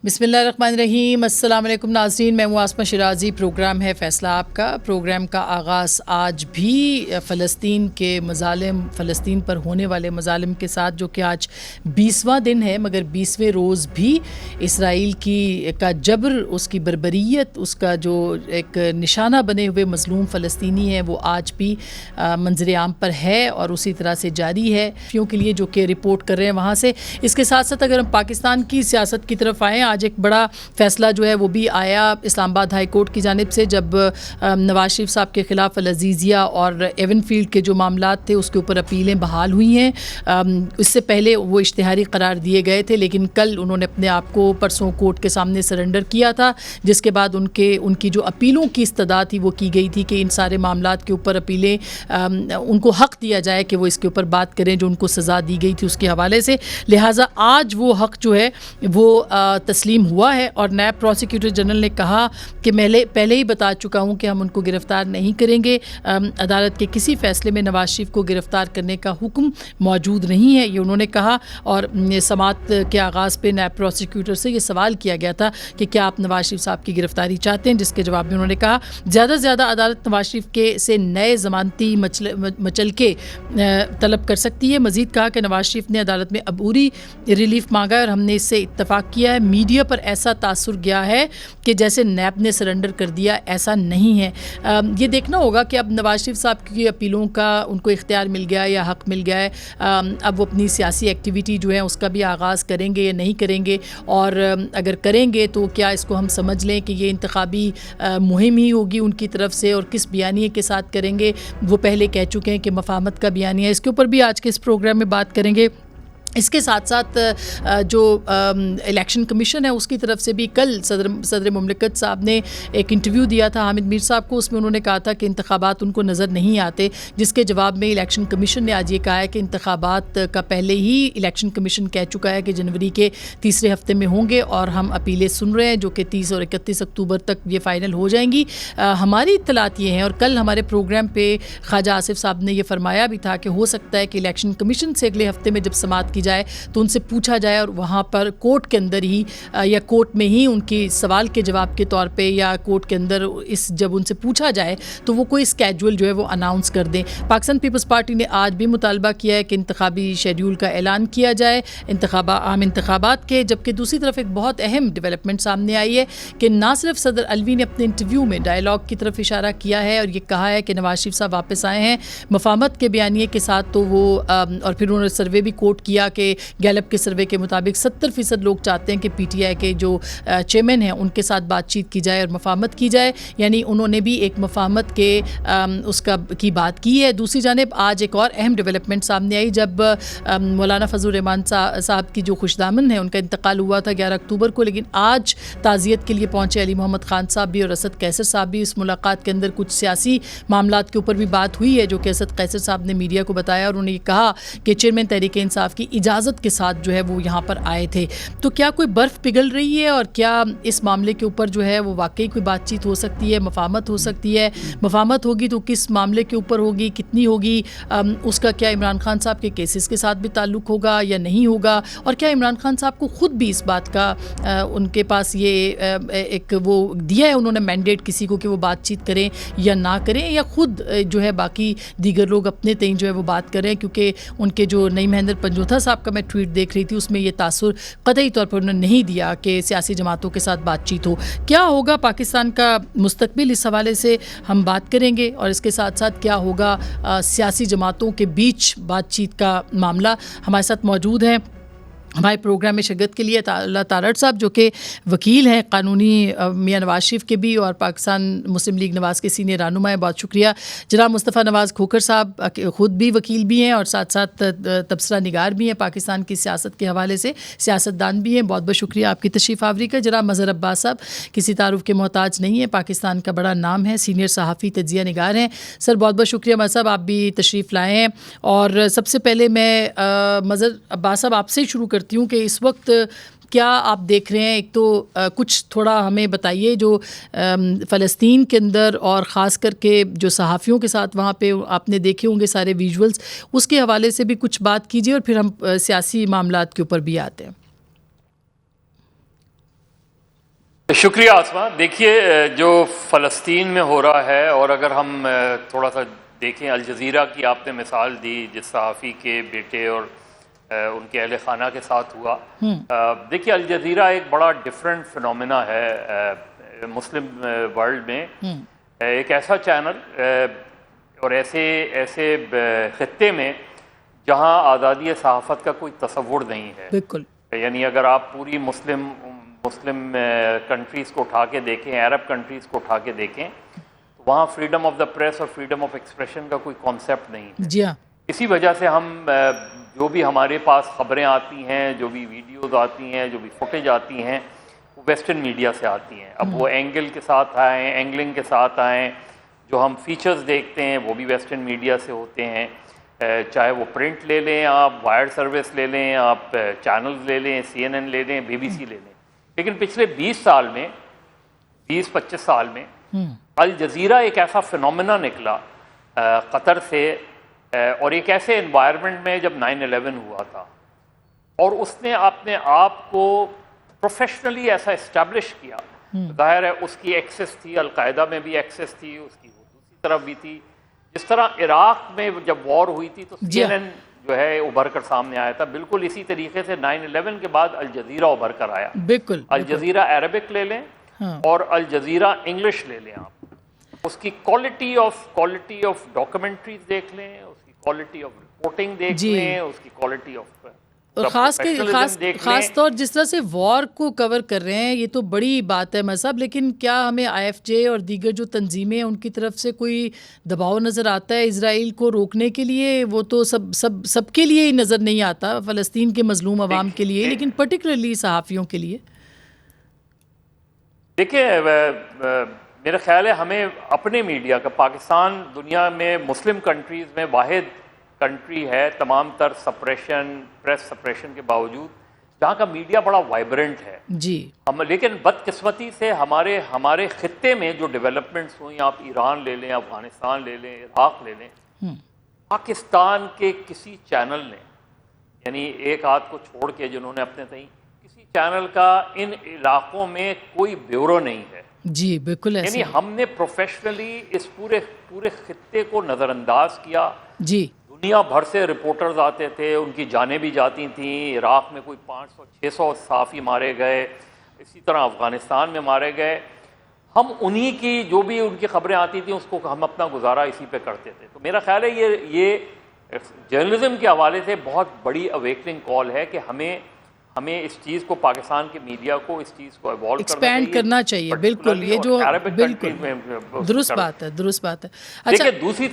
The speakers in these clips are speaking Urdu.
بسم اللہ الرحمن الرحیم. السلام علیکم ناظرین, میں ہوں آسمہ شیرازی. پروگرام ہے فیصلہ آپ کا. پروگرام کا آغاز آج بھی فلسطین کے مظالم, فلسطین پر ہونے والے مظالم کے ساتھ, جو کہ آج 20واں دن ہے, مگر 20ویں روز بھی اسرائیل کا جبر, اس کی بربریت, اس کا جو ایک نشانہ بنے ہوئے مظلوم فلسطینی ہیں وہ آج بھی منظر عام پر ہے اور اسی طرح سے جاری ہے کے لیے جو کہ رپورٹ کر رہے ہیں وہاں سے. اس کے ساتھ ساتھ اگر ہم پاکستان کی سیاست کی طرف آئیں, آج ایک بڑا فیصلہ جو ہے وہ بھی آیا اسلام آباد ہائی کورٹ کی جانب سے, جب نواز شریف صاحب کے خلاف العزیزیہ اور ایون فیلڈ کے جو معاملات تھے اس کے اوپر اپیلیں بحال ہوئی ہیں. اس سے پہلے وہ اشتہاری قرار دیے گئے تھے, لیکن کل انہوں نے اپنے آپ کو پرسوں کورٹ کے سامنے سرنڈر کیا تھا, جس کے بعد ان کی جو اپیلوں کی استدعا تھی وہ کی گئی تھی کہ ان سارے معاملات کے اوپر اپیلیں, ان کو حق دیا جائے کہ وہ اس کے اوپر بات کریں جو ان کو سزا دی گئی تھی اس کے حوالے سے. لہٰذا آج وہ حق جو ہے وہ تسلیم ہوا ہے, اور نائب پروسیکیوٹر جنرل نے کہا کہ میں پہلے ہی بتا چکا ہوں کہ ہم ان کو گرفتار نہیں کریں گے. عدالت کے کسی فیصلے میں نواز شریف کو گرفتار کرنے کا حکم موجود نہیں ہے, یہ انہوں نے کہا. اور سماعت کے آغاز پہ نائب پروسیکیوٹر سے یہ سوال کیا گیا تھا کہ کیا آپ نواز شریف صاحب کی گرفتاری چاہتے ہیں, جس کے جواب میں انہوں نے کہا زیادہ سے زیادہ عدالت نواز شریف سے نئے ضمانتی مچلکے طلب کر سکتی ہے. مزید کہا کہ نواز شریف نے عدالت میں عبوری ریلیف مانگا ہے اور ہم نے اس سے اتفاق کیا ہے. میڈیا پر ایسا تاثر گیا ہے کہ جیسے نیب نے سرنڈر کر دیا, ایسا نہیں ہے. یہ دیکھنا ہوگا کہ اب نواز شریف صاحب کی اپیلوں کا ان کو اختیار مل گیا یا حق مل گیا ہے, اب وہ اپنی سیاسی ایکٹیویٹی جو ہے اس کا بھی آغاز کریں گے یا نہیں کریں گے, اور اگر کریں گے تو کیا اس کو ہم سمجھ لیں کہ یہ انتخابی مہم ہی ہوگی ان کی طرف سے, اور کس بیانیے کے ساتھ کریں گے. وہ پہلے کہہ چکے ہیں کہ مفاہمت کا بیانیہ, اس کے اوپر بھی آج کے اس پروگرام میں بات کریں گے. اس کے ساتھ ساتھ جو الیکشن کمیشن ہے اس کی طرف سے بھی کل صدر مملکت صاحب نے ایک انٹرویو دیا تھا حامد میر صاحب کو. اس میں انہوں نے کہا تھا کہ انتخابات ان کو نظر نہیں آتے, جس کے جواب میں الیکشن کمیشن نے آج یہ کہا ہے کہ انتخابات کا پہلے ہی الیکشن کمیشن کہہ چکا ہے کہ جنوری کے تیسرے ہفتے میں ہوں گے, اور ہم اپیلیں سن رہے ہیں جو کہ 30 اور 31 اکتوبر تک یہ فائنل ہو جائیں گی. ہماری اطلاعات یہ ہیں, اور کل ہمارے پروگرام پہ خواجہ آصف صاحب نے یہ فرمایا بھی تھا کہ ہو سکتا ہے کہ الیکشن کمیشن سے اگلے ہفتے میں جب سماعت کی جائے تو ان سے پوچھا جائے, اور وہاں پر کورٹ کے اندر ہی یا کورٹ میں ہی ان کی سوال کے جواب کے طور پہ یا کورٹ کے اندر جب ان سے پوچھا جائے تو وہ کوئی اسکیجول جو ہے وہ اناؤنس کر دیں. پاکستان پیپلز پارٹی نے آج بھی مطالبہ کیا ہے کہ انتخابی شیڈیول کا اعلان کیا جائے عام انتخابات کے. جبکہ دوسری طرف ایک بہت اہم ڈیولپمنٹ سامنے آئی ہے کہ نہ صرف صدر الوی نے اپنے انٹرویو میں ڈائلاگ کی طرف اشارہ کیا ہے اور یہ کہا ہے کہ نواز شریف صاحب واپس آئے ہیں مفاہمت کے بیانیے کے ساتھ, تو وہ اور پھر انہوں نے سروے بھی کوٹ کیا کہ گیلپ کے سروے کے مطابق 70% لوگ چاہتے ہیں کہ پی ٹی آئی کے جو چیئرمین ہیں ان کے ساتھ بات چیت کی جائے اور مفاہمت کی جائے. یعنی انہوں نے بھی ایک مفاہمت کے کی بات کی ہے. دوسری جانب آج ایک اور اہم ڈیولپمنٹ سامنے آئی جب مولانا فضل الرحمان صاحب کی جو خوش دامن ہے ان کا انتقال ہوا تھا 11 اکتوبر کو, لیکن آج تعزیت کے لیے پہنچے علی محمد خان صاحب بھی اور اسد قیصر صاحب بھی. اس ملاقات کے اندر کچھ سیاسی معاملات کے اوپر بھی بات ہوئی ہے جو کہ اسد قیصر صاحب نے میڈیا کو بتایا, اور انہوں نے یہ کہا کہ چیئرمین تحریک انصاف کی اجازت کے ساتھ جو ہے وہ یہاں پر آئے تھے. تو کیا کوئی برف پگھل رہی ہے, اور کیا اس معاملے کے اوپر جو ہے وہ واقعی کوئی بات چیت ہو سکتی ہے, مفاہمت ہو سکتی ہے؟ مفاہمت ہوگی تو کس معاملے کے اوپر ہوگی, کتنی ہوگی, اس کا کیا عمران خان صاحب کے کیسز کے ساتھ بھی تعلق ہوگا یا نہیں ہوگا, اور کیا عمران خان صاحب کو خود بھی اس بات کا ان کے پاس یہ ایک وہ دیا ہے انہوں نے مینڈیٹ کسی کو کہ وہ بات چیت کریں یا نہ کریں, یا خود جو ہے باقی دیگر لوگ اپنے تئیں جو ہے وہ بات کریں. کیونکہ ان کے جو نئی مہندر پنجوتھا صاحب کا میں ٹویٹ دیکھ رہی تھی اس میں یہ تاثر قطعی طور پر انہوں نے نہیں دیا کہ سیاسی جماعتوں کے ساتھ بات چیت ہو. کیا ہوگا پاکستان کا مستقبل, اس حوالے سے ہم بات کریں گے, اور اس کے ساتھ ساتھ کیا ہوگا سیاسی جماعتوں کے بیچ بات چیت کا معاملہ. ہمارے ساتھ موجود ہیں ہمارے پروگرام میں شرکت کے لیے اللہ تارڑ صاحب جو کہ وکیل ہیں قانونی میاں نواز شریف کے بھی, اور پاکستان مسلم لیگ نواز کے سینئر رہنما ہیں. بہت شکریہ. جناب مصطفیٰ نواز کھوکھر صاحب خود بھی وکیل بھی ہیں اور ساتھ ساتھ تبصرہ نگار بھی ہیں پاکستان کی سیاست کے حوالے سے, سیاست دان بھی ہیں. بہت بہت شکریہ آپ کی تشریف آوری کا. جناب مظہر عباس صاحب کسی تعارف کے محتاج نہیں ہیں, پاکستان کا بڑا نام ہے, سینئر صحافی تجزیہ نگار ہیں. سر بہت بہت شکریہ مظہر صاحب, آپ بھی تشریف لائے ہیں. اور سب سے پہلے میں مظہر عباس صاحب آپ سے ہی شروع کرتی ہوں کہ اس وقت کیا آپ دیکھ رہے ہیں. ایک تو کچھ تھوڑا ہمیں بتائیے جو فلسطین کے اندر اور خاص کر کے جو صحافیوں کے ساتھ وہاں پہ آپ نے دیکھے ہوں گے سارے ویژولز, اس کے حوالے سے بھی کچھ بات کیجیے, اور پھر ہم سیاسی معاملات کے اوپر بھی آتے ہیں. شکریہ آسما. دیکھیے جو فلسطین میں ہو رہا ہے، اور اگر ہم تھوڑا سا دیکھیں الجزیرہ کی آپ نے مثال دی جس صحافی کے بیٹے اور ان کے اہل خانہ کے ساتھ ہوا. دیکھیے الجزیرہ ایک بڑا ڈفرینٹ فنومینا ہے مسلم ورلڈ میں. ایک ایسا چینل اور ایسے خطے میں جہاں آزادی صحافت کا کوئی تصور نہیں ہے. بالکل. یعنی اگر آپ پوری مسلم کنٹریز کو اٹھا کے دیکھیں، عرب کنٹریز کو اٹھا کے دیکھیں، تو وہاں فریڈم آف دا پریس اور فریڈم آف ایکسپریشن کا کوئی کانسیپٹ نہیں ہے. جی ہاں. اسی وجہ سے ہم جو بھی ہمارے پاس خبریں آتی ہیں، جو بھی ویڈیوز آتی ہیں، جو بھی فوٹیج آتی ہیں، وہ ویسٹرن میڈیا سے آتی ہیں. اب وہ اینگل کے ساتھ آئیں، اینگلنگ کے ساتھ آئیں، جو ہم فیچرز دیکھتے ہیں وہ بھی ویسٹرن میڈیا سے ہوتے ہیں. چاہے وہ پرنٹ لے لیں، آپ وائر سروس لے لیں، آپ چینلز لے لیں، CNN لے لیں، BBC لے لیں. لیکن پچھلے 20 سال میں 20-25 سال میں الجزیرہ ایک ایسا فنومینا نکلا قطر سے، اور ایک ایسے انوائرمنٹ میں جب 9/11 ہوا تھا، اور اس نے اپنے آپ کو پروفیشنلی ایسا اسٹیبلش کیا. ظاہر ہے اس کی ایکسس تھی، القاعدہ میں بھی ایکسس تھی، اس کی دوسری طرف بھی تھی. جس طرح عراق میں جب وار ہوئی تھی تو CNN جو ہے ابھر کر سامنے آیا تھا، بالکل اسی طریقے سے 9/11 کے بعد الجزیرہ ابھر کر آیا. بالکل. الجزیرہ عربک لے لیں اور الجزیرہ انگلش لے لیں، آپ اس کی کوالٹی آف ڈاکومنٹریز دیکھ لیں، اس کی کوالٹی آف رپورٹنگ دیکھ لیں، اس کی کوالٹی آف اور خاص طور جس طرح سے وار کو کور کر رہے ہیں، یہ تو بڑی بات ہے مذہب. لیکن کیا ہمیں IFJ اور دیگر جو تنظیمیں ان کی طرف سے کوئی دباؤ نظر آتا ہے اسرائیل کو روکنے کے لیے؟ وہ تو سب کے لیے ہی نظر نہیں آتا، فلسطین کے مظلوم عوام کے لیے، لیکن پرٹیکولرلی صحافیوں کے لیے. دیکھیں میرا خیال ہے ہمیں اپنے میڈیا کا، پاکستان دنیا میں مسلم کنٹریز میں واحد کنٹری ہے تمام تر پریس سپریشن کے باوجود جہاں کا میڈیا بڑا وائبرنٹ ہے. جی. لیکن بدقسمتی سے ہمارے خطے میں جو ڈیولپمنٹس ہوئی، آپ ایران لے لیں، افغانستان لے لیں، عراق لے لیں، پاکستان کے کسی چینل نے، یعنی ایک آدھ کو چھوڑ کے جنہوں نے اپنے تئیں، کسی چینل کا ان علاقوں میں کوئی بیورو نہیں ہے. جی بالکل ایسے. یعنی ہم نے پروفیشنلی اس پورے خطے کو نظر انداز کیا. جی. دنیا بھر سے رپورٹرز آتے تھے، ان کی جانیں بھی جاتی تھیں. عراق میں کوئی 500-600 صحافی مارے گئے، اسی طرح افغانستان میں مارے گئے. ہم انہی کی جو بھی ان کی خبریں آتی تھیں اس کو ہم اپنا گزارا اسی پہ کرتے تھے. تو میرا خیال ہے یہ جرنلزم کے حوالے سے بہت بڑی اویکننگ کال ہے کہ ہمیں اس چیز کو، پاکستان کے میڈیا کو اس چیز کو ایوالو ایکسپینڈ کرنا چاہیے. بالکل، یہ جو بالکل درست بات ہے. دیکھیں دوسری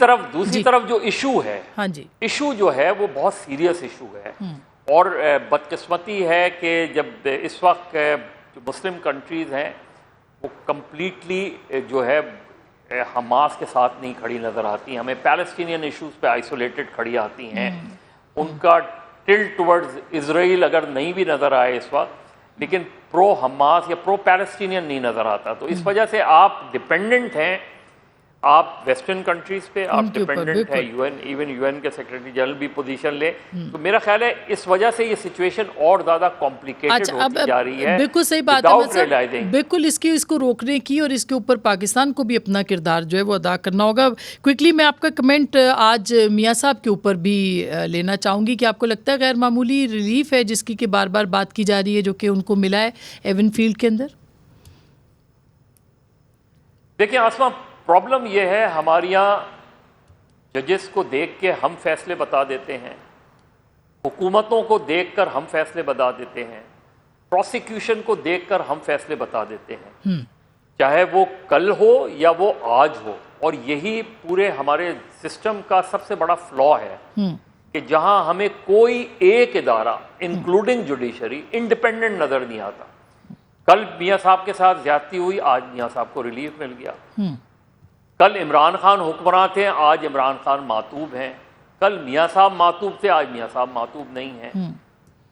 طرف جو ایشو ہے، ہاں جی، ایشو جو ہے وہ بہت سیریس ایشو ہے. اور بدقسمتی ہے کہ جب اس وقت جو مسلم کنٹریز ہیں وہ کمپلیٹلی جو ہے حماس کے ساتھ نہیں کھڑی نظر آتی. ہمیں پیلسٹینین ایشوز پہ آئسولیٹڈ کھڑی آتی ہیں. ان کا ٹلٹ ٹورڈز اسرائیل اگر نہیں بھی نظر آئے اس وقت، لیکن پرو حماس یا پرو پیلسٹینین نہیں نظر آتا. تو اس وجہ سے آپ ڈپینڈنٹ ہیں، آپ ویسٹرن کنٹریز پہ آپ ڈپینڈنٹ ہے. ایون UN کے سیکرٹری جنرل بھی پوزیشن لے. تو میرا خیال ہے اس وجہ سے یہ سچویشن اور زیادہ کمپلیکیٹڈ ہوتی جا رہی ہے. بالکل صحیح بات ہے. بالکل اس کو روکنے کی اور اس کے اوپر پاکستان کو بھی اپنا کردار جو ہے وہ ادا کرنا ہوگا. کوئکلی میں آپ کا کمنٹ آج میاں صاحب کے اوپر بھی لینا چاہوں گی کہ آپ کو لگتا ہے غیر معمولی ریلیف ہے جس کی بار بار بات کی جا رہی ہے جو کہ ان کو ملا ہے ایون فیلڈ کے اندر؟ دیکھیں آسما، پرابلم یہ ہے ہمارے یہاں ججز کو دیکھ کے ہم فیصلے بتا دیتے ہیں، حکومتوں کو دیکھ کر ہم فیصلے بتا دیتے ہیں، پروسیکیوشن کو دیکھ کر ہم فیصلے بتا دیتے ہیں، چاہے وہ کل ہو یا وہ آج ہو. اور یہی پورے ہمارے سسٹم کا سب سے بڑا فلا ہے کہ جہاں ہمیں کوئی ایک ادارہ انکلوڈنگ جوڈیشری انڈیپینڈنٹ نظر نہیں آتا. کل میاں صاحب کے ساتھ زیادتی ہوئی، آج میاں صاحب کو ریلیف مل گیا. کل عمران خان حکمراں تھے، آج عمران خان معطوب ہیں. کل میاں صاحب معطوب تھے، آج میاں صاحب معطوب نہیں ہیں.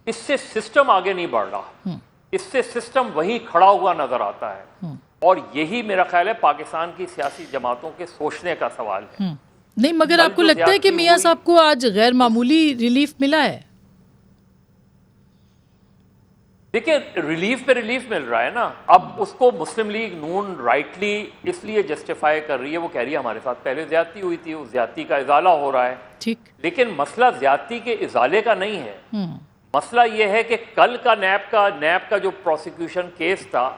اس سے سسٹم آگے نہیں بڑھ رہا، اس سے سسٹم وہیں کھڑا ہوا نظر آتا ہے. اور یہی میرا خیال ہے پاکستان کی سیاسی جماعتوں کے سوچنے کا سوال ہے. نہیں مگر آپ کو لگتا ہے کہ میاں صاحب کو آج غیر معمولی ریلیف ملا ہے؟ دیکھیں ریلیف پہ ریلیف مل رہا ہے نا. اب اس کو مسلم لیگ نون رائٹلی اس لیے جسٹیفائی کر رہی ہے, وہ کہہ رہی ہے ہمارے ساتھ پہلے زیادتی ہوئی تھی, اس زیادتی کا ازالہ ہو رہا ہے. ٹھیک, لیکن مسئلہ زیادتی کے ازالے کا نہیں ہے. مسئلہ یہ ہے کہ کل کا نیب کا جو پروسیکیوشن کیس تھا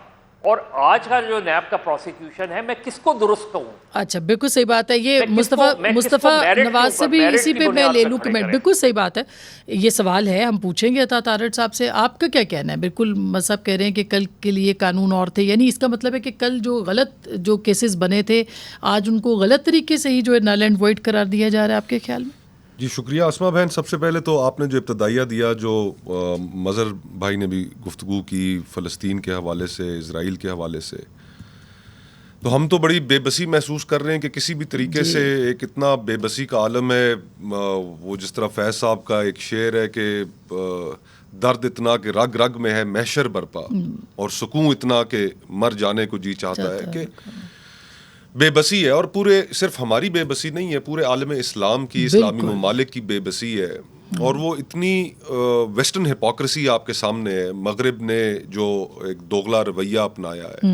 اور آج کا جو نیب کا پروسیکیوشن ہے, میں کس کو درست کہوں؟ اچھا بالکل صحیح بات ہے. یہ مصطفیٰ نواز سے بھی اسی پہ میں لے لوں کمنٹ. بالکل صحیح بات ہے. یہ سوال ہے ہم پوچھیں گے عطا تارڑ صاحب سے, آپ کا کیا کہنا ہے؟ بالکل مذہب کہہ رہے ہیں کہ کل کے لیے قانون اور تھے, یعنی اس کا مطلب ہے کہ کل جو غلط جو کیسز بنے تھے آج ان کو غلط طریقے سے ہی جو ہے نل اینڈ وائڈ قرار دیا جا رہا ہے, آپ کے خیال میں؟ جی شکریہ اسما بہن. سب سے پہلے تو آپ نے جو ابتدائیہ دیا, جو مظہر بھائی نے بھی گفتگو کی فلسطین کے حوالے سے, اسرائیل کے حوالے سے, تو ہم تو بڑی بے بسی محسوس کر رہے ہیں کہ کسی بھی طریقے سے ایک اتنا بے بسی کا عالم ہے. وہ جس طرح فیض صاحب کا ایک شعر ہے کہ درد اتنا کہ رگ رگ میں ہے محشر برپا, اور سکون اتنا کہ مر جانے کو جی چاہتا ہے, کہ بے بسی ہے. اور پورے صرف ہماری بے بسی نہیں ہے, پورے عالم اسلام کی, اسلامی ممالک کی بے بسی ہے. اور وہ اتنی ویسٹرن ہپوکریسی آپ کے سامنے ہے. مغرب نے جو ایک دوغلا رویہ اپنایا ہے,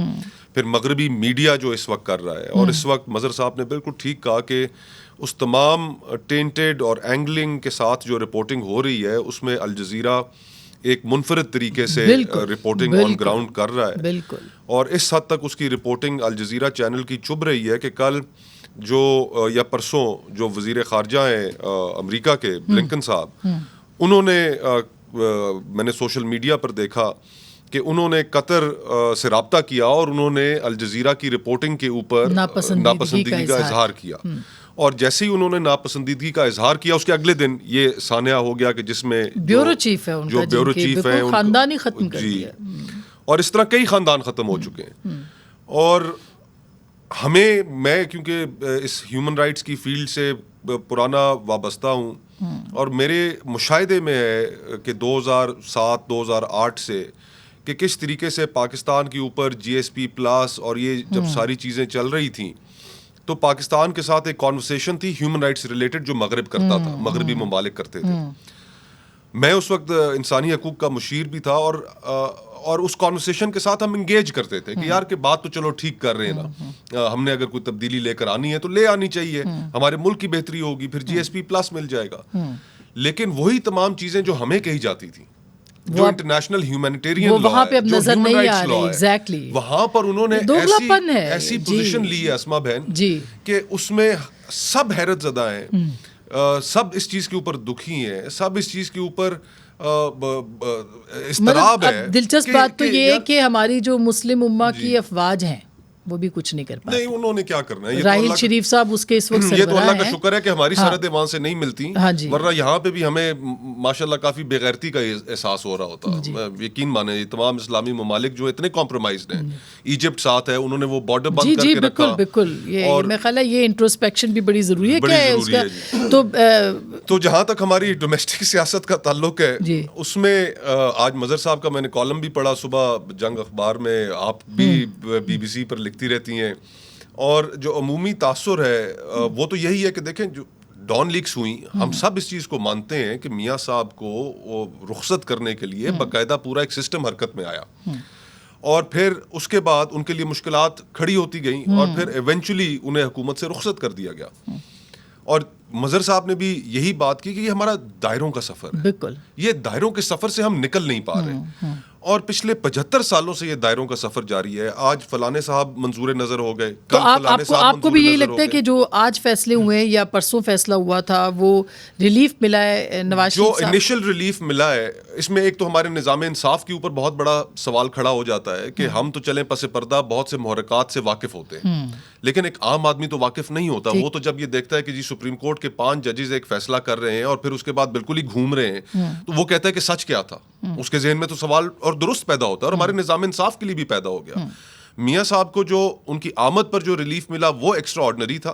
پھر مغربی میڈیا جو اس وقت کر رہا ہے, اور اس وقت مظہر صاحب نے بالکل ٹھیک کہا کہ اس تمام ٹینٹڈ اور اینگلنگ کے ساتھ جو رپورٹنگ ہو رہی ہے اس میں الجزیرہ ایک منفرد طریقے سے رپورٹنگ آن گراؤنڈ کر رہا ہے. اور اس حد تک اس کی رپورٹنگ الجزیرہ چینل کی چبھ رہی ہے کہ کل جو یا پرسوں جو وزیر خارجہ ہیں امریکہ کے بلنکن صاحب, انہوں نے میں نے سوشل میڈیا پر دیکھا کہ انہوں نے قطر سے رابطہ کیا اور انہوں نے الجزیرہ کی رپورٹنگ کے اوپر ناپسندیدگی کا اظہار کیا. اور جیسے ہی انہوں نے ناپسندیدگی کا اظہار کیا, اس کے اگلے دن یہ سانحہ ہو گیا کہ جس میں بیورو چیف ہے ان کا, بیورو چیف ہے, خاندان ہی ختم کر دیا, اور اس طرح کئی خاندان ختم ہو چکے ہیں. اور میں کیونکہ اس ہیومن رائٹس کی فیلڈ سے پرانا وابستہ ہوں, اور میرے مشاہدے میں ہے کہ 2007-2008 سے کہ کس طریقے سے پاکستان کے اوپر GSP پلس اور یہ جب ساری چیزیں چل رہی تھیں, تو پاکستان کے ساتھ ایک کانورسیشن تھی ہیومن رائٹس ریلیٹڈ جو مغرب کرتا تھا, مغربی ممالک کرتے تھے. میں اس وقت انسانی حقوق کا مشیر بھی تھا, اور اس کانورسیشن کے ساتھ ہم انگیج کرتے تھے کہ یار کہ بات تو چلو ٹھیک کر رہے ہیں نا, ہم نے اگر کوئی تبدیلی لے کر آنی ہے تو لے آنی چاہیے, ہمارے ملک کی بہتری ہوگی, پھر GSP پلس مل جائے گا. لیکن وہی تمام چیزیں جو ہمیں کہی جاتی تھیں, جو انٹرنیشنل ہیومینیٹیرین لا ہے, جو ہیومن رائٹس لا ہے, وہاں پر انہوں نے ایسی پوزیشن لی ہے اسما بہن کہ اس میں سب حیرت زدہ ہیں, سب اس چیز کے اوپر دکھی ہیں, سب اس چیز کے اوپر اضطراب ہے. دلچسپ بات تو یہ ہے کہ ہماری جو مسلم امہ کی افواج ہیں وہ بھی کچھ نہیں کر پاتے. نہیں, انہوں نے کیا کرنا ہے. راحیل شریف صاحب اس کے اس وقت یہ تو اللہ کا شکر ہے کہ ہماری سرحدیں وہاں سے نہیں ملتی, ورنہ یہاں پہ بھی ہمیں ماشاءاللہ کافی بے غیرتی کا احساس ہو رہا ہوتا. یقین مانیں تمام اسلامی ممالک جو اتنے کمپرومائزڈ ہیں, ایجپٹ ساتھ ہے, انہوں نے وہ بارڈر بند کر کے رکھا. بالکل یہ میں خیال ہے یہ انٹروسپیکشن بھی بڑی ضروری ہے. کیا ہے اس کا تو جہاں تک ہماری ڈومیسٹک سیاست کا تعلق ہے, اس میں آج مظہر صاحب کا میں نے کالم بھی پڑھا صبح جنگ اخبار میں, آپ بھی BBC پر لکھتی رہتی ہیں, اور جو عمومی تاثر ہے وہ تو یہی ہے کہ دیکھیں جو ڈان لیکس ہوئیں, ہم سب اس چیز کو مانتے ہیں کہ میاں صاحب کو رخصت کرنے کے لیے باقاعدہ پورا ایک سسٹم حرکت میں آیا, اور پھر اس کے بعد ان کے لیے مشکلات کھڑی ہوتی گئیں, اور پھر ایونچولی انہیں حکومت سے رخصت کر دیا گیا. اور مظہر صاحب نے بھی یہی بات کی کہ یہ ہمارا دائروں کا سفر ہے, بالکل یہ دائروں کے سفر سے ہم نکل نہیں پا رہے, اور پچھلے 75 سالوں سے یہ دائروں کا سفر جاری ہے. آج فلانے صاحب منظور نظر ہو گئے, تو آپ کو بھی یہی لگتا ہے کہ جو آج فیصلے ہوئے ہیں یا پرسوں فیصلہ ہوا تھا وہ ریلیف ملا ہے نواز شریف صاحب؟ جو انیشل ریلیف ملا ہے, اس میں ایک تو ہمارے نظام انصاف کے اوپر بہت بڑا سوال کھڑا ہو جاتا ہے کہ ہم تو چلیں پس پردہ بہت سے محرکات سے واقف ہوتے ہیں, لیکن ایک عام آدمی تو واقف نہیں ہوتا. وہ تو جب یہ دیکھتا ہے کہ جی سپریم کورٹ کے 5 ججز ایک فیصلہ کر رہے ہیں اور پھر اس کے بعد بالکل ہی گھوم رہے ہیں, تو وہ کہتا ہے کہ سچ کیا تھا. اس کے ذہن میں تو سوال اور درست پیدا ہوتا ہے, اور ہمارے نظام انصاف کے لیے بھی پیدا ہو گیا. میاں صاحب کو جو ان کی آمد پر جو ریلیف ملا وہ ایکسٹرا آرڈنری تھا.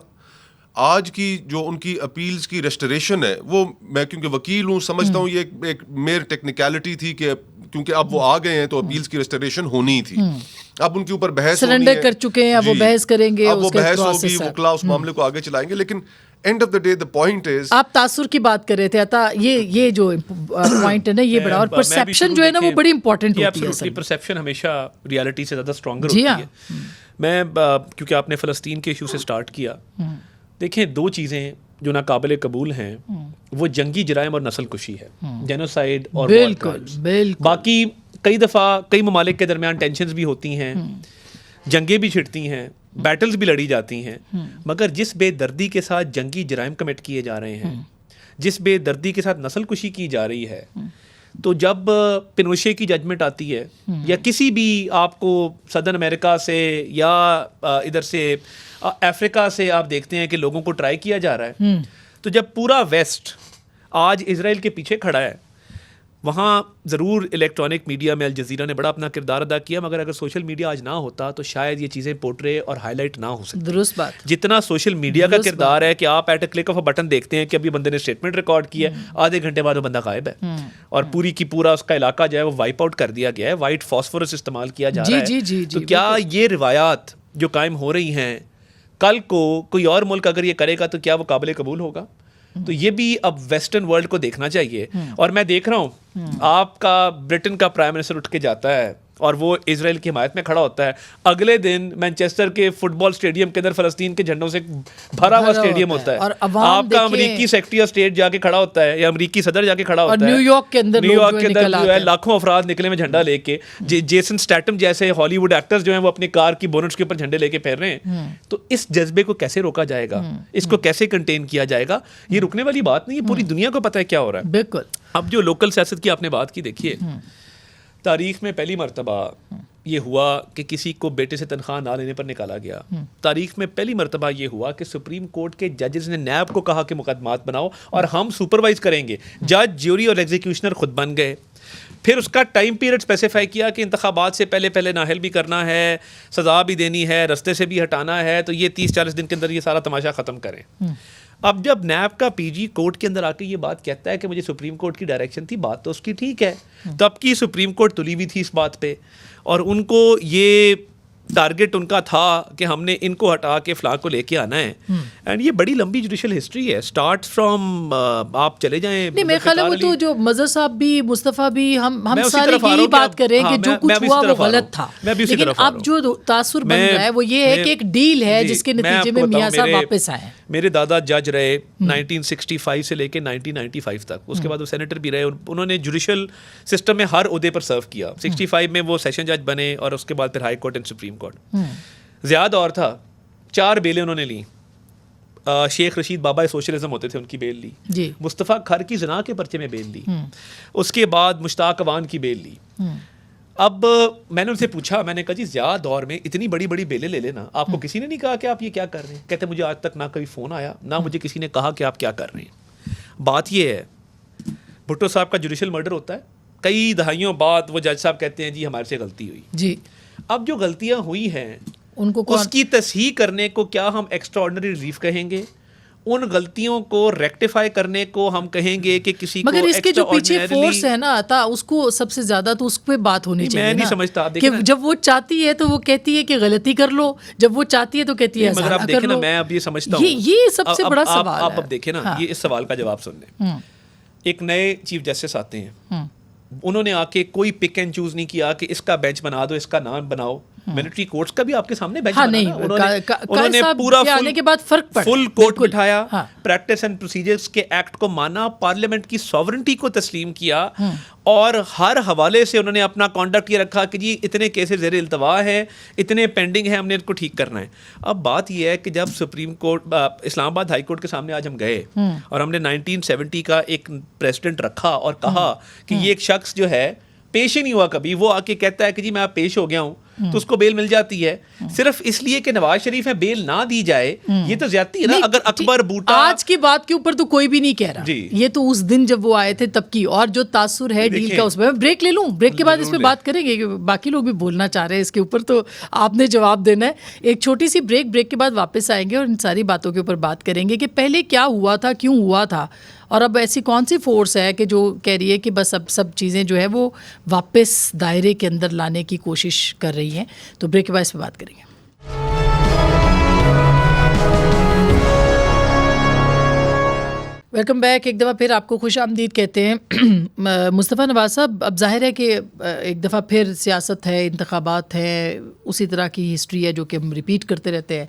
آج کی جو ان کی اپیلز کی ریسٹوریشن ہے, وہ میں کیونکہ وکیل ہوں سمجھتا ہوں یہ ایک میر ٹیکنیکلٹی تھی کہ کیونکہ اب وہ آ گئے ہیں تو اپیلز کی ریسٹوریشن ہونی تھی. اب ان کے اوپر بحث سرنڈر کر چکے ہیں, اب وہ بحث کریں گے, اب وہ بحث ہوگی, وکلا اس معاملے کو آگے چلائیں گے. لیکن end of the day the point is آپ تاثر کی بات کر رہے تھے عطا, یہ جو پوائنٹ ہے نا یہ بڑا, اور پرسیپشن جو ہے نا وہ بڑی امپورٹنٹ ہوتی ہے. پرسیپشن ہمیشہ ریالٹی سے زیادہ اسٹرانگر ہوتی ہے. میں کیونکہ آپ نے فلسطین کے ایشو سے اسٹارٹ کیا, دیکھیں دو چیزیں جو ناقابل قبول ہیں وہ جنگی جرائم اور نسل کشی ہے, جینوسائیڈ اور بالکل. باقی کئی دفعہ کئی ممالک کے درمیان ٹینشنز بھی ہوتی ہیں, جنگیں بھی چھڑتی ہیں, بیٹلز بھی لڑی جاتی ہیں, مگر جس بے دردی کے ساتھ جنگی جرائم کمٹ کیے جا رہے ہیں, جس بے دردی کے ساتھ نسل کشی کی جا رہی ہے, تو جب پنوشے کی ججمنٹ آتی ہے یا کسی بھی آپ کو صدرن امریکہ سے یا ادھر سے افریقہ سے آپ دیکھتے ہیں کہ لوگوں کو ٹرائی کیا جا رہا ہے, تو جب پورا ویسٹ آج اسرائیل کے پیچھے کھڑا ہے, وہاں ضرور الیکٹرانک میڈیا میں الجزیرہ نے بڑا اپنا کردار ادا کیا, مگر اگر سوشل میڈیا آج نہ ہوتا تو شاید یہ چیزیں پورٹرے اور ہائی لائٹ نہ ہو سکتی. درست بات. جتنا سوشل میڈیا کا کردار ہے کہ آپ at a click of a button دیکھتے ہیں کہ ابھی بندے نے اسٹیٹمنٹ ریکارڈ کی ہے, آدھے گھنٹے بعد وہ بندہ غائب ہے اور پوری کی پورا اس کا علاقہ جو ہے وہ وائپ آؤٹ کر دیا گیا ہے, وائٹ فاسفورس استعمال کیا جا رہا ہے. تو کیا یہ روایات جو قائم ہو رہی ہیں کل کو کوئی اور ملک اگر یہ کرے گا تو کیا وہ قابل قبول ہوگا؟ تو یہ بھی اب ویسٹرن ورلڈ کو دیکھنا چاہیے. اور میں دیکھ رہا ہوں آپ کا برٹن کا پرائم منسٹر اٹھ کے جاتا ہے اور وہ اسرائیل کی حمایت میں کھڑا ہوتا ہے, اگلے دن مینچسٹر کے فٹ بال اسٹیڈیم کے اندر فلسطین کے جھنڈوں سے بھرا ہوا اسٹیڈیم ہوتا ہے, آپ کا امریکی سیکرٹری آف اسٹیٹ جا کے کھڑا ہوتا ہے یا امریکی صدر جا کے کھڑا ہوتا ہے, نیو یارک کے اندر جو ہے لاکھوں افراد نکلے میں جھنڈا لے کے, جیسن اسٹیٹم جیسے ہالی ووڈ ایکٹرز جو ہیں وہ اپنی کار کی بونٹس کے اوپر جھنڈے لے کے پھیر رہے ہیں. تو اس جذبے کو کیسے روکا جائے گا, اس کو کیسے کنٹین کیا جائے گا؟ یہ رکنے والی بات نہیں ہے, پوری دنیا کو پتہ ہے کیا ہو رہا ہے. بالکل. اب جو لوکل سیاست کی آپ نے بات کی, دیکھیے تاریخ میں پہلی مرتبہ یہ ہوا کہ کسی کو بیٹے سے تنخواہ نہ لینے پر نکالا گیا. تاریخ میں پہلی مرتبہ یہ ہوا کہ سپریم کورٹ کے ججز نے نیب کو کہا کہ مقدمات بناؤ اور ہم سپروائز کریں گے. جج, جیوری اور ایگزیکیوشنر خود بن گئے. پھر اس کا ٹائم پیریڈ اسپیسیفائی کیا کہ انتخابات سے پہلے نااہل بھی کرنا ہے, سزا بھی دینی ہے, رستے سے بھی ہٹانا ہے, تو یہ 30-40 دن کے اندر یہ سارا تماشا ختم کریں. اب جب نیب کا پی جی کورٹ کے اندر آ کے یہ بات کہتا ہے کہ مجھے سپریم کورٹ کی ڈائریکشن تھی, بات تو اس کی ٹھیک ہے, تب کی سپریم کورٹ تلی ہوئی تھی اس بات پہ, اور ان کو یہ ٹارگٹ ان کا تھا کہ ہم نے ان کو ہٹا کے فلاں کو لے کے آنا ہے. اینڈ یہ بڑی لمبی جوڈیشل ہسٹری ہے, اسٹارٹ فرام آپ چلے جائیں. نہیں, میرے خیال ہے وہ تو جو مظہر صاحب بھی, مصطفیٰ بھی, ہم سارے یہی بات کر رہے ہیں کہ جو کچھ ہوا وہ غلط تھا, لیکن اب جو تاثر بن رہا ہے وہ یہ ہے کہ ایک ڈیل ہے جس کے نتیجے میں میاں صاحب واپس آئے. میرے دادا جج رہے 1965 سے لے کے 1995 تک, اس کے بعد وہ سینیٹر بھی رہے, انہوں نے جوڈیشل سسٹم میں ہر عہدے پر سرو کیا. 65 میں وہ سیشن جج بنے اور اس کے بعد پھر high court and supreme court. زیادہ دور تھا, 4 بیلیں انہوں نے لی. شیخ رشید بابا سوشلزم ہوتے تھے, ان کی بیل لی. مصطفیٰ کھر کی زنا کے پرچے میں بیل لی. اس کے بعد مشتاق اوان کی بیل لی. اب میں نے ان سے پوچھا, میں نے کہا جی زیادہ دور میں اتنی بڑی بڑی بیلیں لے لینا, آپ کو کسی نے نہیں کہا کہ آپ یہ کیا کر رہے ہیں؟ کہتے مجھے آج تک نہ کبھی فون آیا, نہ مجھے کسی نے کہا کہ آپ کیا کر رہے ہیں. بات یہ ہے, بھٹو صاحب کا جوڈیشل مرڈر ہوتا ہے, کئی دہائیوں بعد وہ جج صاحب کہتے ہیں جی ہمارے سے غلطی ہوئی. جی, اب جو غلطیاں ہوئی ہیں ان کو اس کی تصحیح کرنے کو کیا ہم ایکسٹرا آرڈنری ریلیف کہیں گے؟ ان غلطیوں کو ریکٹیفائی کرنے کو ہم کہیں گے کہ کسی کو, مگر اس کے جو پیچھے فورس ہے نا عطا, اس کو سب سے زیادہ تو اس پہ بات ہونی چاہیے. میں نہیں سمجھتا کہ جب وہ چاہتی ہے تو وہ کہتی ہے کہ غلطی کر لو, جب وہ چاہتی ہے تو کہتی ہے مگر آپ دیکھیں نا, میں اب یہ سمجھتا ہوں یہ سب سے بڑا سوال ہے. آپ اب دیکھیں نا, یہ اس سوال کا جواب سن لیں. ایک نئے چیف جسٹس آتے ہیں, انہوں نے آ کے کوئی پک اینڈ چوز نہیں کیا کہ اس کا بینچ بنا دو, اس کا نام بناؤ. ملٹری کورٹس کا بھی آپ کے سامنے بینچ بنا, انہوں نے پورا فل کورٹ بٹھایا, پریکٹس اینڈ پروسیجرز کے ایکٹ کو مانا, پارلیمنٹ کی ساورنٹی کو تسلیم کیا, اور ہر حوالے سے انہوں نے اپنا کانڈکٹ یہ رکھا کہ جی اتنے کیسز زیر التوا ہیں, اتنے پینڈنگ ہیں, ہم نے ان کو ٹھیک کرنا ہے. اب بات یہ ہے کہ جب سپریم کورٹ, اسلام آباد ہائی کورٹ کے سامنے آج ہم گئے اور ہم نے 1970 کا ایک پریسیڈنٹ رکھا اور کہا کہ یہ ایک شخص جو ہے پیش ہی نہیں ہوا کبھی, وہ آ کے کہتا ہے کہ جی میں آپ پیش ہو گیا ہوں, تو اس کو بیل مل جاتی ہے صرف اس لیے کہ نواز شریف ہے بیل نہ دی جائے. یہ تو زیادتی ہے نا. اگر اکبر بوٹا آج کی بات کے اوپر تو کوئی بھی نہیں کہہ رہا, یہ تو اس دن جب وہ آئے تھے تب کی, اور جو تاثر ہے ڈیل کا اس میں بریک لے لوں, بریک کے بعد اس پہ بات کریں گے, باقی لوگ بھی بولنا چاہ رہے ہیں اس کے اوپر, تو آپ نے جواب دینا ہے. ایک چھوٹی سی بریک کے بعد واپس آئیں گے اور ان ساری باتوں کے اوپر بات کریں گے کہ پہلے کیا ہوا تھا, کیوں ہوا تھا, اور اب ایسی کون سی فورس ہے کہ جو کہہ رہی ہے کہ بس اب سب چیزیں جو ہے وہ واپس دائرے کے اندر لانے کی کوشش کر رہی ہیں. تو بریک کے بعد اس پہ بات کریں گے. Welcome back. ایک دفعہ پھر آپ کو خوش آمدید کہتے ہیں. مصطفیٰ نواز صاحب, اب ظاہر ہے کہ ایک دفعہ پھر سیاست ہے, انتخابات ہیں, اسی طرح کی ہسٹری ہے جو کہ ہم ریپیٹ کرتے رہتے ہیں.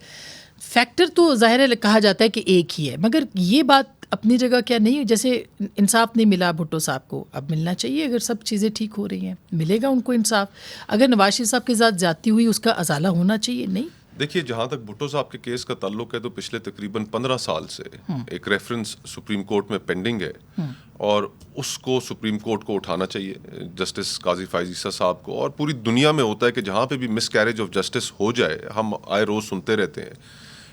فیکٹر تو ظاہر ہے کہا جاتا ہے کہ ایک ہی ہے, مگر یہ بات اپنی جگہ کیا نہیں, جیسے انصاف نہیں ملا بھٹو صاحب کو, اب ملنا چاہیے اگر سب چیزیں ٹھیک ہو رہی ہیں, ملے گا ان کو انصاف. اگر نواز شریف صاحب کے ساتھ زیادتی ہوئی اس کا ازالہ ہونا چاہیے, نہیں؟ دیکھیے, جہاں تک بھٹو صاحب کے کیس کا تعلق ہے تو پچھلے تقریباً 15 سال سے ایک ریفرنس سپریم کورٹ میں پینڈنگ ہے, اور اس کو سپریم کورٹ کو اٹھانا چاہیے, جسٹس قاضی فائز عیسیٰ صاحب کو. اور پوری دنیا میں ہوتا ہے کہ جہاں پہ بھی مس کیریج آف جسٹس ہو جائے, ہم آئے روز سنتے رہتے ہیں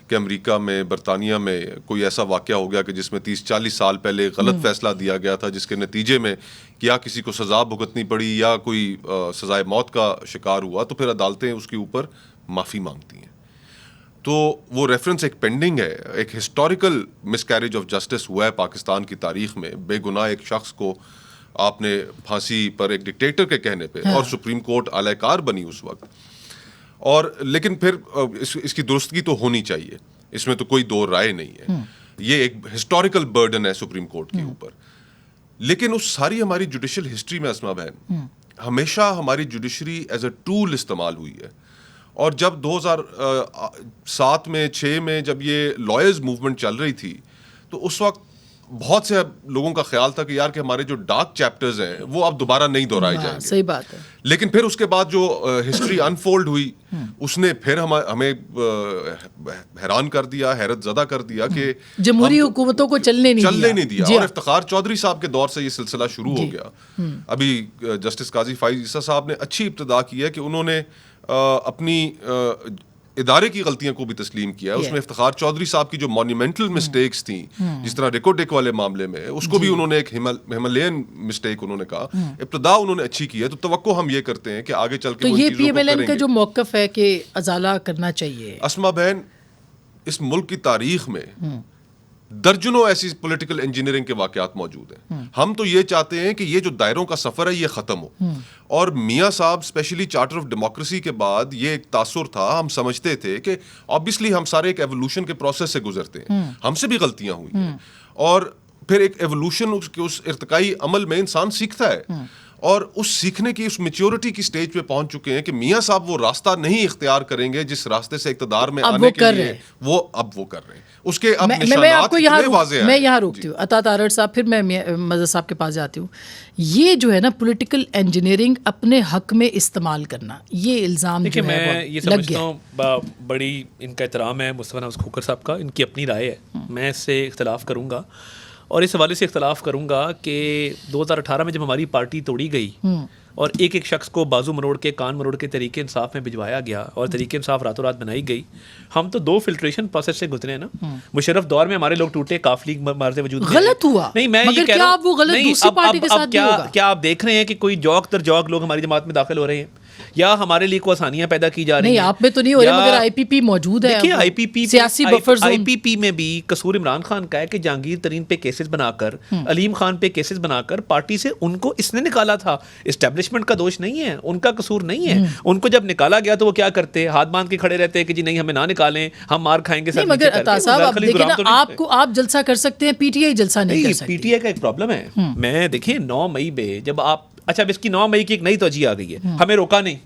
کہ امریکہ میں, برطانیہ میں کوئی ایسا واقعہ ہو گیا کہ جس میں 30-40 سال پہلے غلط فیصلہ دیا گیا تھا, جس کے نتیجے میں یا کسی کو سزا بھگتنی پڑی یا کوئی سزائے موت کا شکار ہوا, تو پھر عدالتیں اس کے اوپر معافی مانگتی ہیں. تو وہ ریفرنس ایک پینڈنگ ہے. ایک historical miss carriage of justice ہوا ہے پاکستان کی تاریخ میں. بے گناہ ایک شخص کو آپ نے پھانسی پر ایک ڈکٹیٹر کے کہنے پہ, اور سپریم کورٹ اعلی کار بنی اس وقت. اور لیکن پھر اس کی درستگی تو ہونی چاہیے, اس میں تو کوئی دو رائے نہیں ہے. یہ ایک ہسٹوریکل برڈن ہے سپریم کورٹ کے اوپر. لیکن اس ساری ہماری جوڈیشل ہسٹری میں اسما بہن ہمیشہ ہماری جوڈیشری ایز اے ٹول استعمال ہوئی ہے. اور جب 2007 میں 6 میں جب یہ لائرز موومنٹ چل رہی تھی, تو اس وقت بہت سے لوگوں کا خیال تھا کہ یار کہ ہمارے جو ڈارک چیپٹرز ہیں وہ اب دوبارہ نہیں دہرائے جائیں گے. صحیح بات ہے. لیکن پھر اس کے بعد جو ہسٹری انفولڈ ہوئی, اس نے پھر ہمیں حیران کر دیا, حیرت زدہ کر دیا کہ جمہوری حکومتوں کو چلنے نہیں دیا. اور افتخار چودھری صاحب کے دور سے یہ سلسلہ شروع ہو گیا. ابھی جسٹس قاضی فائز عیسیٰ صاحب نے اچھی ابتدا کی ہے کہ انہوں نے اپنی ادارے کی غلطیاں کو بھی تسلیم کیا ہے. اس میں افتخار چودھری صاحب کی جو مونیومنٹل مسٹیکس تھیں, جس طرح ریکو ڈیک والے معاملے میں, اس کو بھی انہوں نے ایک ہمالین مسٹیک انہوں نے کہا, ابتدا انہوں نے اچھی کی ہے. تو توقع ہم یہ کرتے ہیں کہ آگے چل کے تو یہ پی ایم ایل این کا جو موقف ہے کہ ازالہ کرنا چاہیے. اسما بہن, اس ملک کی تاریخ میں درجنوں ایسی پولیٹیکل انجینئرنگ کے واقعات موجود ہیں. ہم تو یہ چاہتے ہیں کہ یہ جو دائروں کا سفر ہے یہ ختم ہو. اور میاں صاحب اسپیشلی چارٹر آف ڈیموکریسی کے بعد یہ ایک تاثر تھا, ہم سمجھتے تھے کہ آبویسلی ہم سارے ایک ایوولوشن کے پروسیس سے گزرتے ہیں, ہم سے بھی غلطیاں ہوئی ہیں, اور پھر ایک ایوولوشن اس ارتقائی عمل میں انسان سیکھتا ہے, اور اس سیکھنے کی, اس میچورٹی کی سٹیج پہ پہنچ چکے ہیں کہ میاں صاحب وہ راستہ نہیں اختیار کریں گے جس راستے سے اقتدار میں آنے کے لیے وہ کر رہے ہیں. اس کے اب نشانات اتنے واضح ہیں. میں یہاں روکتی ہوں, عطا تارڑ صاحب, پھر میں مظہر صاحب کے پاس جاتی ہوں. یہ جو ہے نا پولیٹیکل انجینئرنگ اپنے حق میں استعمال کرنا, یہ الزام جو ہے میں یہ سمجھتا ہوں بڑی ان کا احترام ہے مصطفیٰ نواز کھوکھر صاحب کا, ان کی اپنی رائے ہے, میں اس سے اختلاف کروں گا. اور اس حوالے سے اختلاف کروں گا کہ 2018 میں جب ہماری پارٹی توڑی گئی اور ایک شخص کو بازو مروڑ کے, کان مروڑ کے طریقے انصاف میں بھجوایا گیا اور طریقے انصاف راتوں رات بنائی گئی, ہم تو 2 فلٹریشن پروسیس سے گزرے ہیں نا. مشرف دور میں ہمارے لوگ ٹوٹے, کافلی مارز وجود غلط ہوا. نہیں, میں یہ کہہ رہا ہوں, کیا آپ دیکھ رہے ہیں کہ کوئی جوک تر جوک لوگ ہماری جماعت میں داخل ہو رہے ہیں, یا ہمارے لیے کوئی آسانیاں پیدا کی جا رہی ہیں؟ نہیں, آپ میں تو نہیں ہو رہے, مگر آئی پی پی موجود ہے. دیکھیے, آئی پی پی سیاسی بفر زون, آئی پی پی میں بھی قصور عمران خان کا ہے کہ جہانگیر ترین پہ کیسز بنا کر, علیم خان پہ کیسز بنا کر پارٹی سے ان کو اس نے نکالا تھا. اسٹیبلشمنٹ کا دوش نہیں ہے, ان کا قصور نہیں ہے. ان کو جب نکالا گیا تو وہ کیا کرتے, ہاتھ باندھ کے کھڑے رہتے کہ جی نہیں ہمیں نہ نکالیں, ہم مار کھائیں گے. مگر عطا صاحب دیکھیں نا, آپ جلسہ کر سکتے ہیں, پی ٹی آئی جلسہ نہیں کر سکتی. پی ٹی آئی کا ایک پرابلم ہے. میں دیکھیں 9 مئی پہ جب آپ, اچھا اب اس کی 9 مئی کی ایک نئی توجہ آ گئی ہے, ہمیں روکا نہیں,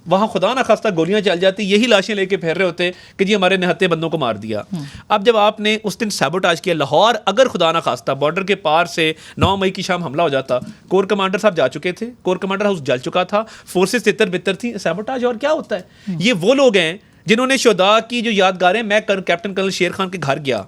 وہاں خدا نہ خواستہ گولیاں چل جاتی, یہی لاشیں لے کے پھیر رہے ہوتے کہ جی ہمارے نہتے بندوں کو مار دیا. اب جب آپ نے اس دن سیبوٹاج کیا لاہور, اگر خدا نہ خواستہ بارڈر کے پار سے 9 مئی کی شام حملہ ہو جاتا, کور کمانڈر صاحب جا چکے تھے, کور کمانڈر ہاؤس جل چکا تھا, فورسز تتر بتر تھی, سیبوٹاج اور کیا ہوتا ہے. یہ وہ لوگ ہیں جنہوں نے شہداء کی جو یادگاریں, میں کیپٹن کرنل شیر خان کے گھر گیا,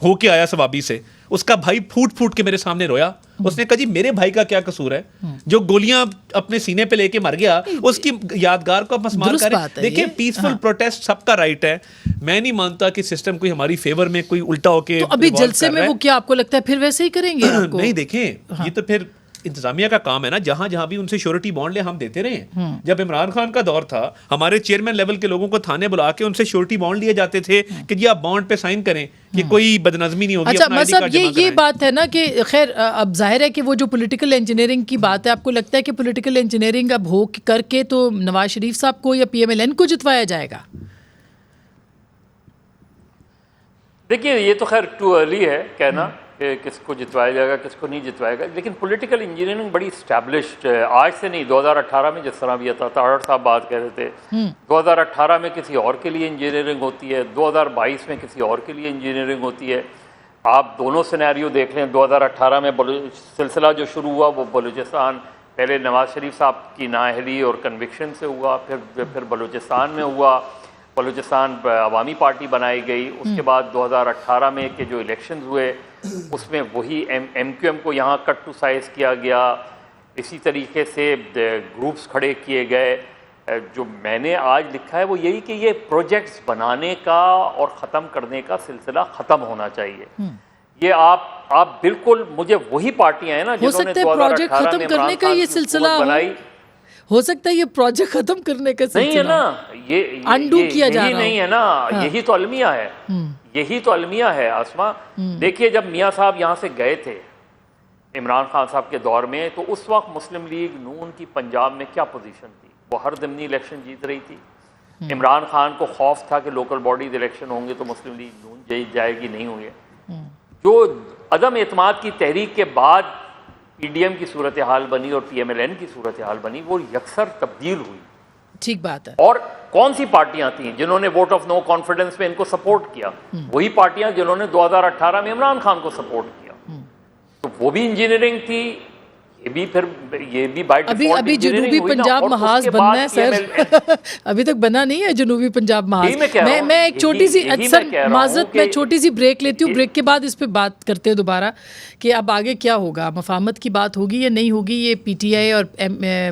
ہو کے آیا ثوابی سے, اس کا بھائی پھوٹ پھوٹ کے میرے سامنے رویا. اس نے کہا جی میرے بھائی کا کیا قصور ہے جو گولیاں اپنے سینے پہ لے کے مر گیا, اس کی یادگار کو مسمار کریں. دیکھیں پیسفل پروٹیسٹ سب کا رائٹ ہے, میں نہیں مانتا کہ سسٹم کوئی ہماری فیور میں کوئی الٹا ہو کے. تو ابھی جلسے میں وہ کیا آپ کو لگتا ہے پھر ویسے ہی کریں گے؟ نہیں دیکھیں, یہ تو پھر انتظامیہ کا کام ہے نا, جہاں جہاں بھی ان سے شیورٹی بانڈ لے ہم دیتے رہے ہیں. جب عمران خان کا دور تھا, ہمارے چیئرمین لیول کے لوگوں کو تھانے بلا کے ان سے شیورٹی بانڈ لیے جاتے تھے کہ جی آپ بانڈ پہ سائن کریں کہ کوئی بدنظمی نہیں ہوگی. اچھا مطلب یہ بات ہے نا کہ خیر اب ظاہر ہے کہ وہ جو پولیٹیکل انجینئرنگ کی بات ہے, آپ کو لگتا ہے کہ پولیٹیکل انجینئرنگ اب ہو کر کے تو نواز شریف صاحب کو یا پی ایم ایل این کو جتوایا جائے گا؟ دیکھیے یہ تو خیر ٹو ارلی ہے کہنا, کہ کس کو جتوایا جائے گا کس کو نہیں جتوایا گا، لیکن پولیٹیکل انجینئرنگ بڑی اسٹیبلشڈ ہے، آج سے نہیں، 2018 میں جس طرح بھی عطا طاہر صاحب بات کہہ رہے تھے، 2018 میں کسی اور کے لیے انجینئرنگ ہوتی ہے، 2022 میں کسی اور کے لیے انجینئرنگ ہوتی ہے. آپ دونوں سینیریو دیکھ لیں. 2018 میں سلسلہ جو شروع ہوا وہ بلوچستان، پہلے نواز شریف صاحب کی نااہلی اور کنوکشن سے ہوا، پھر بلوچستان میں ہوا، بلوچستان عوامی پارٹی بنائی گئی. اس کے بعد 2018 میں کہ جو الیکشنز ہوئے اس میں وہی ایم کیو ایم کو یہاں کٹ ٹو سائز کیا گیا. اسی طریقے سے گروپس کھڑے کیے گئے. جو میں نے آج لکھا ہے وہ یہی کہ یہ پروجیکٹس بنانے کا اور ختم کرنے کا سلسلہ ختم ہونا چاہیے. یہ آپ بالکل، مجھے وہی پارٹیاں ہیں نا جنہوں نے 2018 میں عمران خان کی حکومت بنائی، ہو سکتا ہے یہ پروجیکٹ ختم کرنے کا سلسلہ نہیں ہے نا، یہی نہیں ہے نا، یہی تو المیہ ہے، یہی تو المیہ ہے. آسما دیکھیے، جب میاں صاحب یہاں سے گئے تھے عمران خان صاحب کے دور میں، تو اس وقت مسلم لیگ نون کی پنجاب میں کیا پوزیشن تھی؟ وہ ہر ضمنی الیکشن جیت رہی تھی. عمران خان کو خوف تھا کہ لوکل باڈیز الیکشن ہوں گے تو مسلم لیگ نون جیت جائے گی، نہیں ہوئے. جو عدم اعتماد کی تحریک کے بعد پی ڈی ایم کی صورتحال بنی اور پی ایم ایل این کی صورتحال بنی، وہ یکسر تبدیل ہوئی. ٹھیک بات ہے. اور کون سی پارٹیاں تھیں جنہوں نے ووٹ آف نو کانفیڈنس میں ان کو سپورٹ کیا؟ وہی پارٹیاں جنہوں نے 2018 میں عمران خان کو سپورٹ کیا. تو وہ بھی انجینئرنگ تھی، یہ بھی بائی ڈیفالٹ ابھی جنوبی پنجاب محاذ بننا ہے سر. ابھی تک بنا نہیں ہے جنوبی پنجاب محاذ. میں ایک چھوٹی سی معذرت، میں چھوٹی سی بریک لیتی ہوں، بریک کے بعد اس پہ بات کرتے ہیں دوبارہ کہ اب آگے کیا ہوگا، مفاہمت کی بات ہوگی یا نہیں ہوگی. یہ پی ٹی آئی اور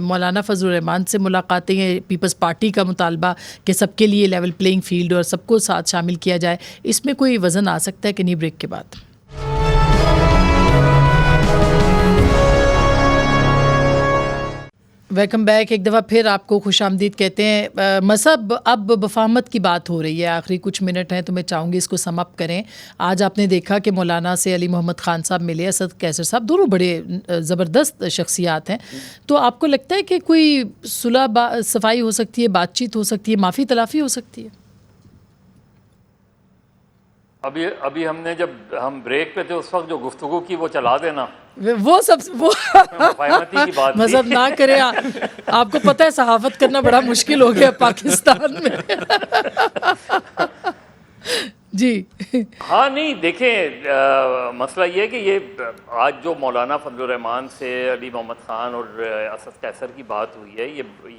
مولانا فضل الرحمان سے ملاقاتیں ہیں، پیپلز پارٹی کا مطالبہ کہ سب کے لیے لیول پلینگ فیلڈ اور سب کو ساتھ شامل کیا جائے، اس میں کوئی وزن آ سکتا ہے کہ نہیں؟ بریک کے بعد ویلکم بیک. ایک دفعہ پھر آپ کو خوش آمدید کہتے ہیں. مصعب، اب مفاہمت کی بات ہو رہی ہے، آخری کچھ منٹ ہیں تو میں چاہوں گی اس کو سم اپ کریں. آج آپ نے دیکھا کہ مولانا سے علی محمد خان صاحب ملے، اسد کیسر صاحب، دونوں بڑے زبردست شخصیات ہیں. تو آپ کو لگتا ہے کہ کوئی صلح صفائی ہو سکتی ہے، بات چیت ہو سکتی ہے، معافی تلافی ہو سکتی ہے؟ ابھی ہم نے جب ہم بریک پہ تھے اس وقت جو گفتگو کی وہ چلا دینا، وہ سب وہ مفاہمتی کی بات مذہب نہ کرے. آپ کو پتہ ہے صحافت کرنا بڑا مشکل ہو گیا پاکستان میں. جی ہاں نہیں، دیکھیں مسئلہ یہ ہے کہ یہ آج جو مولانا فضل الرحمان سے علی محمد خان اور اسد کیسر کی بات ہوئی ہے،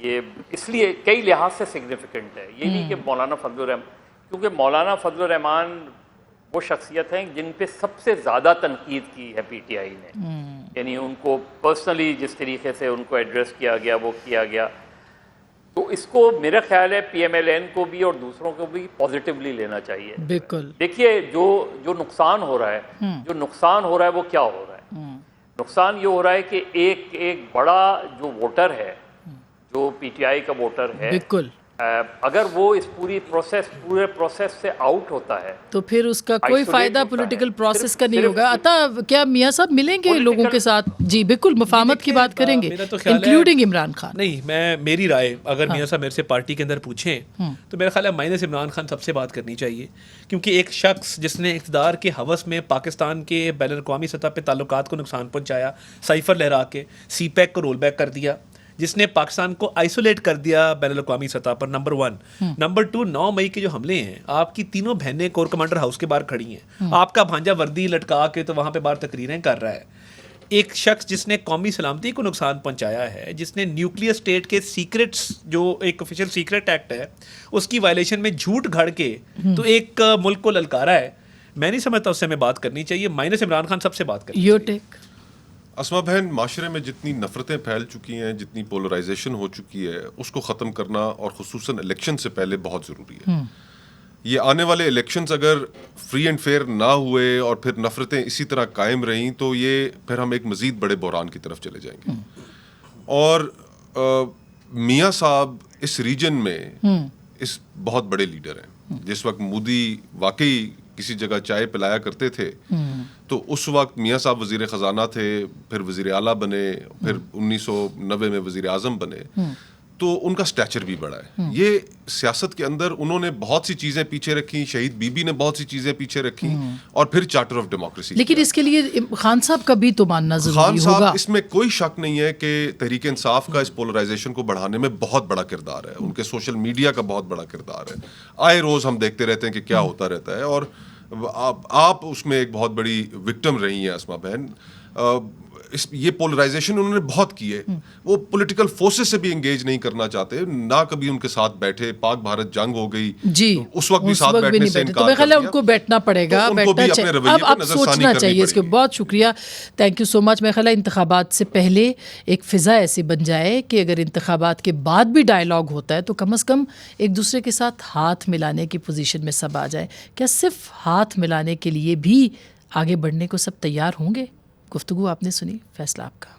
یہ اس لیے کئی لحاظ سے سگنیفیکنٹ ہے. یہ نہیں کہ مولانا فضل الرحمان، کیونکہ مولانا فضل الرحمان وہ شخصیت ہیں جن پہ سب سے زیادہ تنقید کی ہے پی ٹی آئی نے. یعنی ان کو پرسنلی جس طریقے سے ان کو ایڈریس کیا گیا وہ کیا گیا. تو اس کو میرا خیال ہے پی ایم ایل این کو بھی اور دوسروں کو بھی پازیٹیولی لینا چاہیے. بالکل. دیکھیے جو نقصان ہو رہا ہے وہ کیا ہو رہا ہے؟ نقصان یہ ہو رہا ہے کہ ایک بڑا جو ووٹر ہے، جو پی ٹی آئی کا ووٹر ہے، بالکل، اگر وہ اس پورے پروسیس سے آؤٹ ہوتا ہے تو پھر اس کا کوئی فائدہ پولیٹیکل پروسیس کا نہیں ہوگا. عطا، کیا میاں صاحب ملیں گے لوگوں کے ساتھ؟ جی بالکل، مفاہمت کی بات کریں گے انکلوڈنگ عمران خان. نہیں، میری رائے اگر میاں صاحب میرے سے پارٹی کے اندر پوچھیں تو میرا خیال ہے مائنس عمران خان سب سے بات کرنی چاہیے. کیونکہ ایک شخص جس نے اقتدار کے ہوس میں پاکستان کے بین الاقوامی سطح پہ تعلقات کو نقصان پہنچایا، سائفر لہرا کے سی پیک کو رول بیک کر دیا، جس نے پاکستان کو آئسولیٹ کر دیا بین الاقوامی سطح پر، نمبر 1. نمبر 2، 9 مئی کے جو حملے ہیں، آپ کی تینوں بہنیں کور کمانڈر ہاؤس کے باہر کھڑی ہیں، آپ کا بھانجا وردی لٹکا کے تو وہاں پہ باہر تقریریں کر رہا ہے. ایک شخص جس نے قومی سلامتی کو نقصان پہنچایا ہے، جس نے نیوکلیئر اسٹیٹ کے سیکرٹس، جو ایک آفیشیل سیکرٹ ایکٹ ہے، اس کی وائلیشن میں جھوٹ گھڑ کے تو ایک ملک کو للکارا ہے. میں نہیں سمجھتا اس سے ہمیں بات کرنی چاہیے. مائنس عمران خان سب سے بات کرنی چاہیے. اسما بہن، معاشرے میں جتنی نفرتیں پھیل چکی ہیں، جتنی پولرائزیشن ہو چکی ہے، اس کو ختم کرنا اور خصوصاً الیکشن سے پہلے بہت ضروری ہے. یہ آنے والے الیکشنز اگر فری اینڈ فیئر نہ ہوئے اور پھر نفرتیں اسی طرح قائم رہیں تو یہ پھر ہم ایک مزید بڑے بحران کی طرف چلے جائیں گے. اور میاں صاحب اس ریجن میں اس بہت بڑے لیڈر ہیں. جس وقت مودی واقعی کسی جگہ چائے پلایا کرتے تھے تو اس وقت میاں صاحب وزیر خزانہ تھے، پھر وزیر اعلیٰ بنے، پھر 1990 میں وزیر اعظم بنے. تو ان کا اسٹیچر بھی بڑا ہے. یہ سیاست کے اندر انہوں نے بہت سی چیزیں پیچھے رکھی, شہید بی بی نے بہت سی چیزیں پیچھے رکھی, اور پھر چارٹر آف ڈیموکریسی. لیکن اس کے لیے خان صاحب کا بھی تو ماننا ضروری ہوگا. خان صاحب, اس میں کوئی شک نہیں ہے کہ تحریک انصاف کا اس پولرائزیشن کو بڑھانے میں بہت بڑا کردار ہے, ان کے سوشل میڈیا کا بہت بڑا کردار ہے. آئے روز ہم دیکھتے رہتے ہیں کہ کیا ہوتا رہتا ہے, اور آپ اس میں ایک بہت بڑی وکٹم رہی ہیں اسما بہن. یہ پولرائزیشن انہوں نے بہت کی ہے. وہ پولیٹیکل فورسز سے بھی انگیج نہیں کرنا چاہتے, نہ کبھی ان کے ساتھ بیٹھے. پاک بھارت جنگ ہو گئی جی, اس وقت بھی ساتھ بیٹھنے سے انکار کر دیا. ان کو بیٹھنا پڑے گا, بیٹھنا چاہیے. اب سوچنا چاہیے اس کے. بہت شکریہ, تھینک یو سو مچ. میرے خیال ہے انتخابات سے پہلے ایک فضا ایسی بن جائے کہ اگر انتخابات کے بعد بھی ڈائلاگ ہوتا ہے تو کم از کم ایک دوسرے کے ساتھ ہاتھ ملانے کی پوزیشن میں سب آ جائیں. کیا صرف ہاتھ ملانے کے لیے بھی آگے بڑھنے کو سب تیار ہوں گے؟ گفتگو آپ نے سنی, فیصلہ آپ کا.